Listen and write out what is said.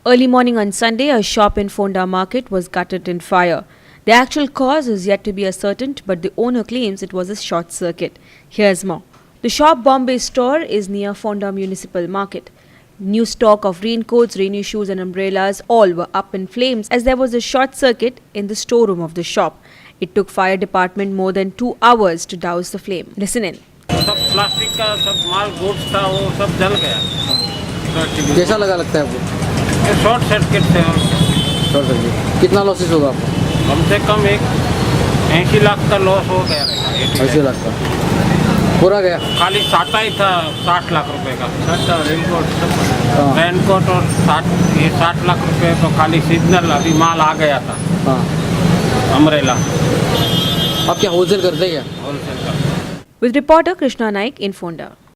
Early morning on Sunday, a shop in Ponda market was gutted in fire. The actual cause is yet to be ascertained, but the owner claims it was a short circuit. Here's more. The shop Bombay store is near Ponda Municipal Market. New stock of raincoats, rainy shoes and umbrellas all were up in flames as there was a short circuit in the storeroom of the shop. It took fire department more than 2 hours to douse the flame. Listen in. सब plastic का सब माल goods था वो सब जल गया। कैसा लगता है आपको? ये शॉर्ट सर्किट से। शॉर्ट सर्किट कितना लॉसेस होगा आपको? कम से कम एक 80 लाख का लॉस हो गया रहेगा। 80 लाख का पूरा गया? खाली साटा ही था 60 लाख रुपए का। साटा रेनकोट हाँ। रेनकोट और 60 लाख रुपए तो खाली सीजनल अभी माल आ गया था। हाँ। अम्ब्रेला। आप क्या होलसेल करते हैं क्या? होलसेल का। With reporter Krishna Naik in Ponda.